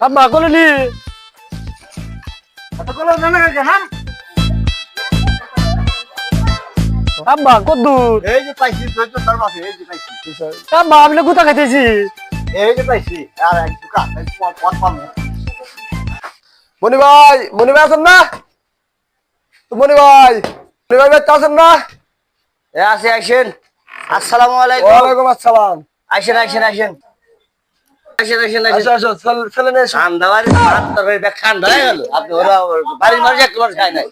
আব্বা কলনি আব্বা কত দূর এই যে পাইছি তুই তো তার মাঝে এই যে পাইছি আব্বা আমি কোথা খাইতেছি এই যে পাইছি আর এক দোকান পথ পাবো মনি ভাই আছেন না মনি ভাই ব্যস্ত আছেন না আসেন আসসালামু আলাইকুম ওয়ালাইকুম আসসালাম আসেন আসো আসো ছেলে নিয়ে এসো। খান্দাবাড়ি ভাত তরকারি খান্ডা হয়ে গেল আপনি ওরা বাড়ির মানুষ একটু খায় নাই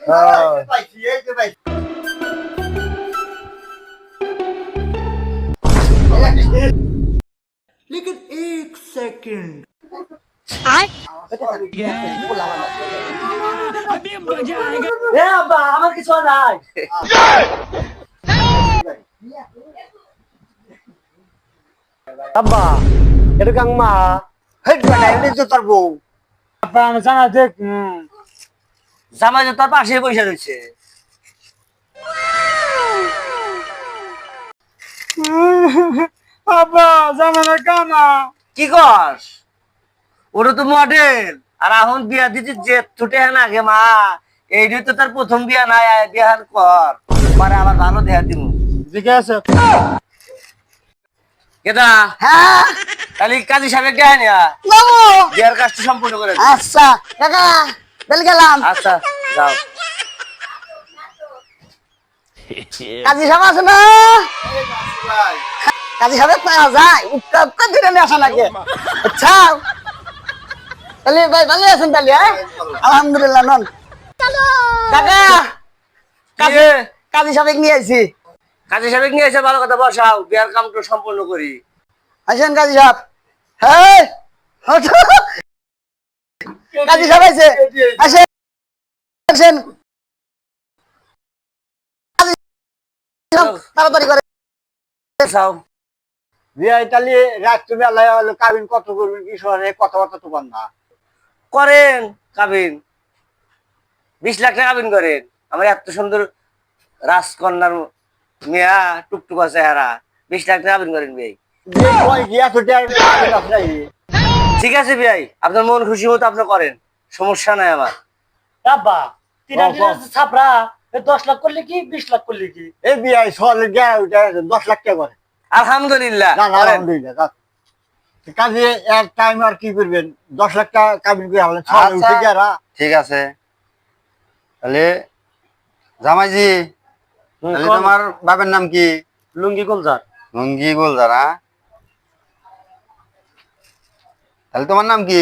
लेकिन एक सेकंड এ আব্বা আমার কিছু নাই আব্বা এটা কাংমা হেড বাটা এনে তো তার বউ আব্বা আমি জানা দেখ জামাই তো তার পাশে বসে রয়েছে আব্বা জামানা কানা কি কস ওটা তো মডেল আর এখন বিয়া দিতে যে ছুটে হ্যাঁ আগে মা এইটা তো তার প্রথম বিয়া নাই বিয়ার কর পরে আবার ভালো দেয়া দিব ঠিক আছে কেদা হ্যাঁ তাহলে কাজী সাহেব কে নিয়া বাবু বিয়ার কাজটা সম্পূর্ণ করে দে। আচ্ছা কাকা বেল গেলাম আচ্ছা যাও কাজী সাহেব আছে না কাজী সাহেব পাওয়া যায় উৎকা উৎকা ধরে নিয়ে আসা লাগে আচ্ছা তাহলে ভাই ভালো আছেন তাহলে হ্যাঁ আলহামদুলিল্লাহ নন কাকা কাজী কিরে? কাজী সাহেব নিয়ে আইছি কাজী সাহেব নিয়ে এসে ভালো কথা বসাও বিয়ার কামটা সম্পূর্ণ করি আসেন কাজী সাহেব হ্যাঁ কাজী সাহেব আইছে আসেন আসেন কাজী সাহেব, তাড়াতাড়ি করে বসাও বিয়া তাহলে রাত্রে বেলায় হলো কাবিন কত করবেন কি শহরে কথাবার্তা তো না করেন কাবিন 20 লাখ টাকা কাবিন করেন আমার এত সুন্দর রাজকন্যার মেয়া টুকটুক আছে হারা 20 লাখ টাকা কাবিন করেন ভাই যে কয় গিয়া ছুটে আপনার ঠিক আছে ভাই আপনার মন খুশি মতো আপনি করেন সমস্যা নাই আমার আব্বা ছাপরা 10 লাখ করলে কি 20 লাখ করলে কি এই বিয়ায় সলে গিয়া ওইটা 10 লাখ টাকা করে আলহামদুলিল্লাহ না করেন। আলহামদুলিল্লাহ কাজে এক টাইম আর কি করবেন 10 লাখ টাকা কাবিন করে হলেন সলে উঠে আচ্ছা। গিয়া ঠিক আছে তাহলে জামাইজি তাহলে তোমার বাবার নাম কি লুঙ্গি গোলজার লুঙ্গি গোলজারা তাহলে তোমার নাম কি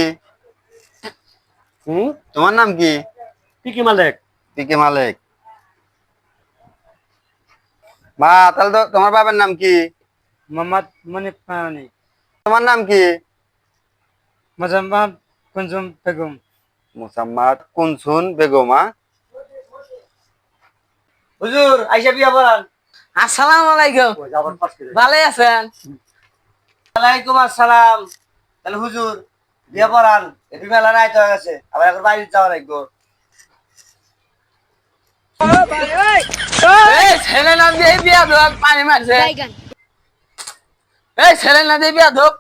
তোমার নাম কি পিকি মালিক পিকে মালিক মা তাহলে তো তোমার বাবার নাম কি মোহাম্মদ মনিপ পানি তোমার নাম কি মোজাম্মদ কুনজুম বেগম মুসাম্মাদ কুনসুন বেগমা হুজুর আইসা বিয়া পড়ান আসসালামু আলাইকুম ভালো আছেন ওয়ালাইকুম আসসালাম তাহলে হুজুর বিয়া পড়ান এটি মেলা নাই তো হয়ে গেছে আবার এখন বাইরে যাওয়া লাগবো এই ছেলে না দিয়ে বিয়া ধোক পানি মারছে এই ছেলে না দিয়ে বিয়া ধোক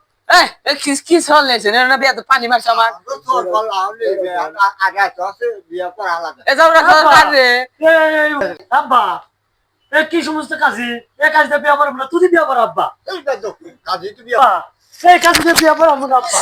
এই কি চলেছে না বিয়া তো পানি মারছে আমার আগে আছে বিয়া করা আলাদা এ যাও রাখো কাটে আব্বা এ কি সমস্ত কাজী এ কাজটা বিয়া করাবো না তুই বিয়া করা আব্বা কাজী তুমি এই কাজটা বিয়া করাবো না আব্বা